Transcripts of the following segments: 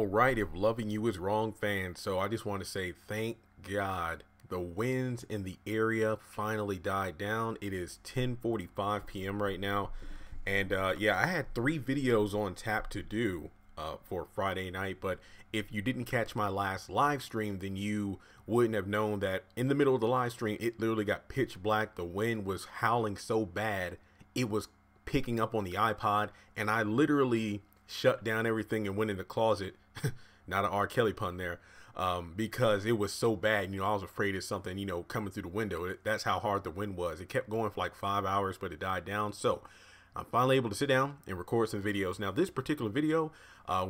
right, if loving you is wrong, fans. So I just want to say thank God the winds in the area finally died down. It is 10:45 p.m. right now, and yeah, I had 3 videos on tap to do for Friday night. But if you didn't catch my last live stream, then you wouldn't have known that in the middle of the live stream, it literally got pitch black. The wind was howling so bad, it was picking up on the iPod, and I literally shut down everything and went in the closet. Not an R. Kelly pun there. Because it was so bad. I was afraid of something, coming through the window. That's how hard the wind was. It kept going for like 5 hours, but it died down. So I'm finally able to sit down and record some videos. Now, this particular video,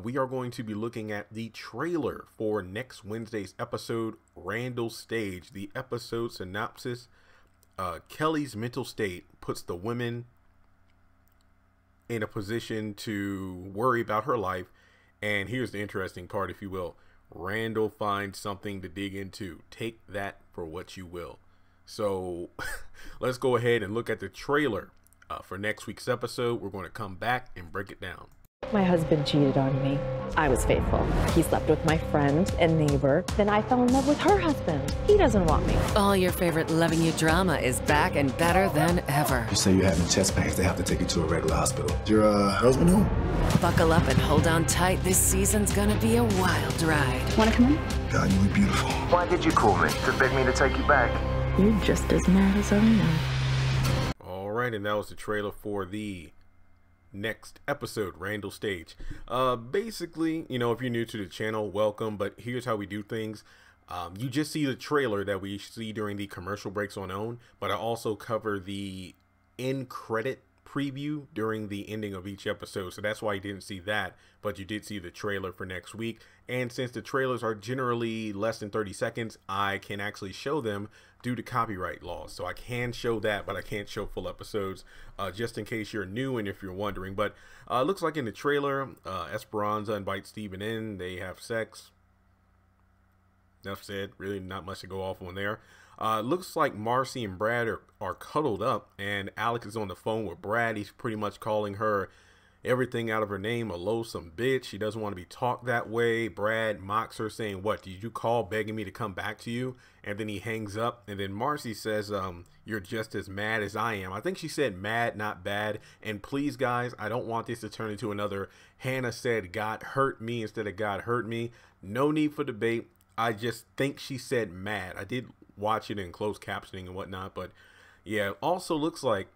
we are going to be looking at the trailer for next Wednesday's episode, Randall Stage. The episode synopsis: Kelly's mental state puts the women in a position to worry about her life. And here's the interesting part, if you will. Randall finds something to dig into. Take that for what you will. So let's go ahead and look at the trailer for next week's episode. We're going to come back and break it down. My husband cheated on me. I was faithful. He slept with my friend and neighbor. Then I fell in love with her husband. He doesn't want me. All your favorite Loving You drama is back and better than ever. You say you're having chest pains, they have to take you to a regular hospital. Your husband home? Buckle up and hold on tight. This season's gonna be a wild ride. Want to come in? God, you look beautiful. Why did you call me? To beg me to take you back? You're just as mad as I am. All right, and that was the trailer for the next episode, Randall Stage. Basically, if you're new to the channel, welcome, but here's how we do things. You just see the trailer that we see during the commercial breaks on OWN, but I also cover the end credit preview during the ending of each episode. So that's why you didn't see that, but you did see the trailer for next week. And since the trailers are generally less than 30 seconds, I can actually show them due to copyright laws. So I can show that, but I can't show full episodes, just in case you're new and if you're wondering. But looks like in the trailer, Esperanza invites Steven in. They have sex. Enough said. Really not much to go off on there. Looks like Marcy and Brad are cuddled up, and Alex is on the phone with Brad. He's pretty much calling her everything out of her name, a loathsome bitch. She doesn't want to be talked that way. Brad mocks her, saying, "What, did you call begging me to come back to you?" And then he hangs up, and then Marcy says, "You're just as mad as I am." I think she said mad, not bad. And please, guys, I don't want this to turn into another Hannah said God hurt me instead of God hurt me. No need for debate. I just think she said mad. I did watch it in closed captioning and whatnot, but yeah, also looks like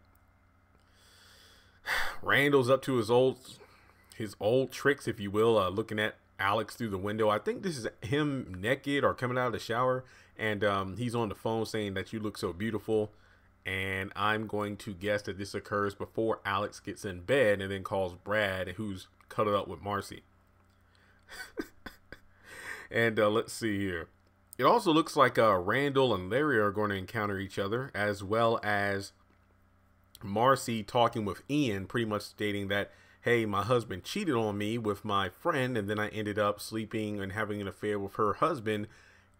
Randall's up to his old tricks, if you will, looking at Alex through the window. I think this is him naked or coming out of the shower, and he's on the phone saying that you look so beautiful. And I'm going to guess that this occurs before Alex gets in bed and then calls Brad, who's cuddled up with Marcy. And let's see here. It also looks like Randall and Larry are going to encounter each other, as well as Marcy talking with Ian, pretty much stating that, hey, my husband cheated on me with my friend, and then I ended up sleeping and having an affair with her husband,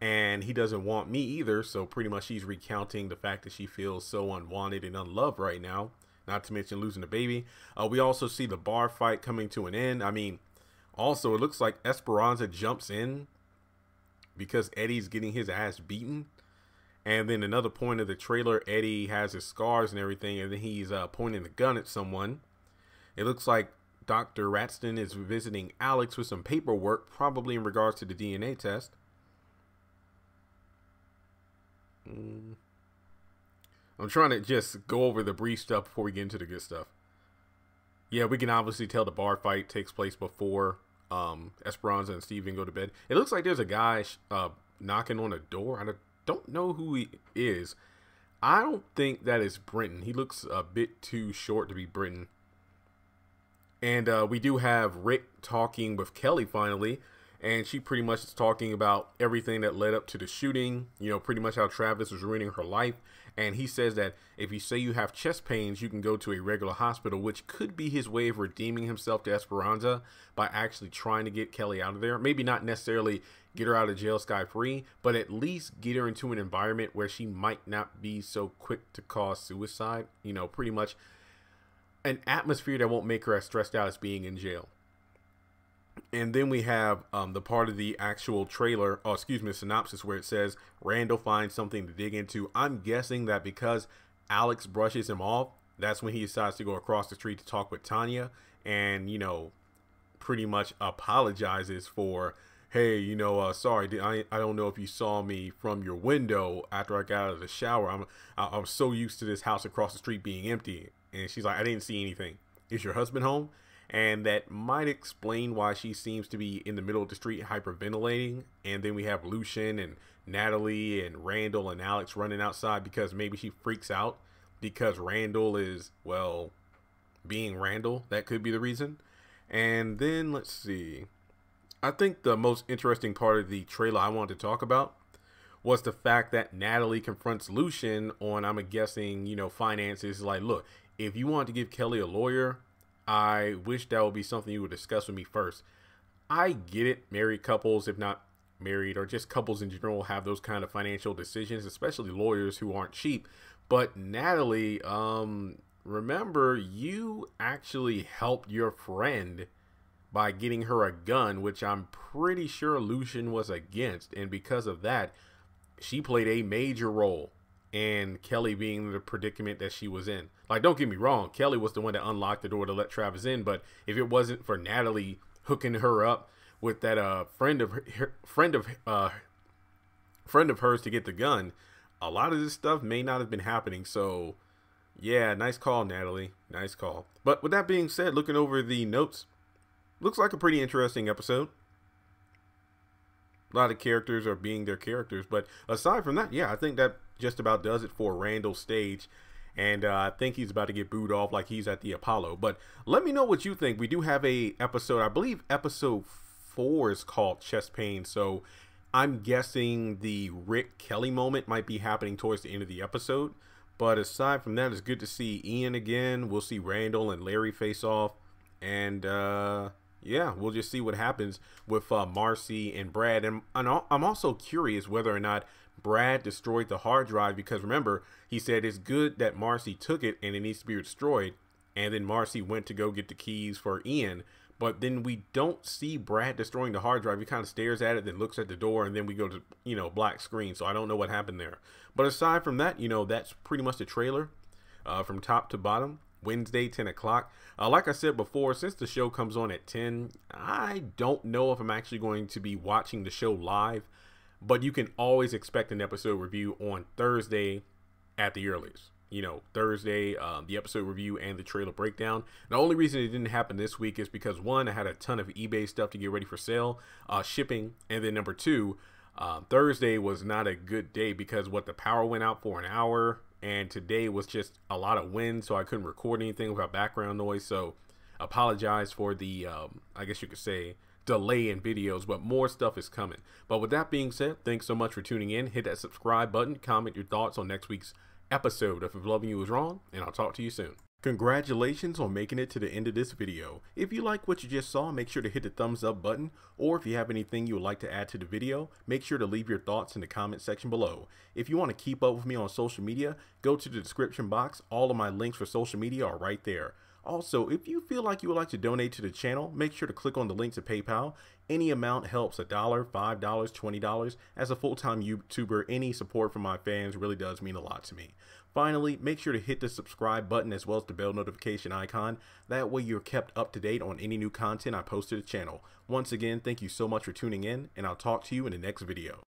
and he doesn't want me either. So pretty much she's recounting the fact that she feels so unwanted and unloved right now, not to mention losing a baby. We also see the bar fight coming to an end. I mean, also it looks like Esperanza jumps in because Eddie's getting his ass beaten. And then another point of the trailer, Eddie has his scars and everything, and then he's pointing the gun at someone. It looks like Dr. Ratston is visiting Alex with some paperwork, probably in regards to the DNA test. I'm trying to just go over the brief stuff before we get into the good stuff. Yeah, we can obviously tell the bar fight takes place before Esperanza and Steven go to bed. It looks like there's a guy knocking on a door. I don't know who he is. I don't think that is Brenton. He looks a bit too short to be Brenton. And we do have Rick talking with Kelly finally, and she pretty much is talking about everything that led up to the shooting, pretty much how Travis was ruining her life. And he says that if you say you have chest pains, you can go to a regular hospital, which could be his way of redeeming himself to Esperanza by actually trying to get Kelly out of there. Maybe not necessarily get her out of jail scot-free, but at least get her into an environment where she might not be so quick to cause suicide. Pretty much an atmosphere that won't make her as stressed out as being in jail. And then we have the part of the actual trailer, oh, excuse me, synopsis, where it says Randall finds something to dig into. I'm guessing that because Alex brushes him off, that's when he decides to go across the street to talk with Tanya and, you know, pretty much apologizes for, hey, you know, sorry, I don't know if you saw me from your window after I got out of the shower. I'm so used to this house across the street being empty. And she's like, I didn't see anything. Is your husband home? And that might explain why she seems to be in the middle of the street hyperventilating. And then we have Lucian and Natalie and Randall and Alex running outside because maybe she freaks out because Randall is, well, being Randall. That could be the reason. And then let's see. I think the most interesting part of the trailer I wanted to talk about was the fact that Natalie confronts Lucian on, I'm guessing, you know, finances. Like, look, if you want to give Kelly a lawyer, I wish that would be something you would discuss with me first. I get it. Married couples, if not married, or just couples in general, have those kind of financial decisions, especially lawyers who aren't cheap. But Natalie, remember, you actually helped your friend by getting her a gun, which I'm pretty sure Lucian was against. And because of that, she played a major role in Kelly being in the predicament that she was in. Like, don't get me wrong, Kelly was the one that unlocked the door to let Travis in, but if it wasn't for Natalie hooking her up with that friend of hers to get the gun, a lot of this stuff may not have been happening. So yeah, nice call, Natalie, nice call. But with that being said, looking over the notes, looks like a pretty interesting episode. A lot of characters are being their characters, but aside from that, yeah, I think that just about does it for Randall Stage. And I think he's about to get booed off like he's at the Apollo. But let me know what you think. We do have a episode, I believe episode 4 is called Chest Pain. So I'm guessing the Rick Kelly moment might be happening towards the end of the episode. But aside from that, it's good to see Ian again. We'll see Randall and Larry face off. And yeah, we'll just see what happens with Marcy and Brad. And I'm also curious whether or not Brad destroyed the hard drive, because remember, he said it's good that Marcy took it and it needs to be destroyed. And then Marcy went to go get the keys for Ian. But then we don't see Brad destroying the hard drive. He kind of stares at it, then looks at the door, and then we go to, you know, black screen. So I don't know what happened there. But aside from that, you know, that's pretty much the trailer from top to bottom. Wednesday, 10 o'clock. Like I said before, since the show comes on at 10, I don't know if I'm actually going to be watching the show live. But you can always expect an episode review on Thursday at the earliest. You know, Thursday, the episode review and the trailer breakdown. The only reason it didn't happen this week is because, one, I had a ton of eBay stuff to get ready for sale, shipping. And then number 2, Thursday was not a good day because the power went out for an hour. And today was just a lot of wind, so I couldn't record anything without background noise. So apologize for the, I guess you could say, delay in videos, but more stuff is coming. But with that being said, thanks so much for tuning in. Hit that subscribe button, comment your thoughts on next week's episode of If Loving You Was Wrong, and I'll talk to you soon. Congratulations on making it to the end of this video. If you like what you just saw, make sure to hit the thumbs up button, or if you have anything you would like to add to the video, make sure to leave your thoughts in the comment section below. If you want to keep up with me on social media, go to the description box. All of my links for social media are right there. Also, if you feel like you would like to donate to the channel, make sure to click on the link to PayPal. Any amount helps. $1, $5, $20. As a full-time YouTuber, any support from my fans really does mean a lot to me. Finally, make sure to hit the subscribe button as well as the bell notification icon. That way you're kept up to date on any new content I post to the channel. Once again, thank you so much for tuning in, and I'll talk to you in the next video.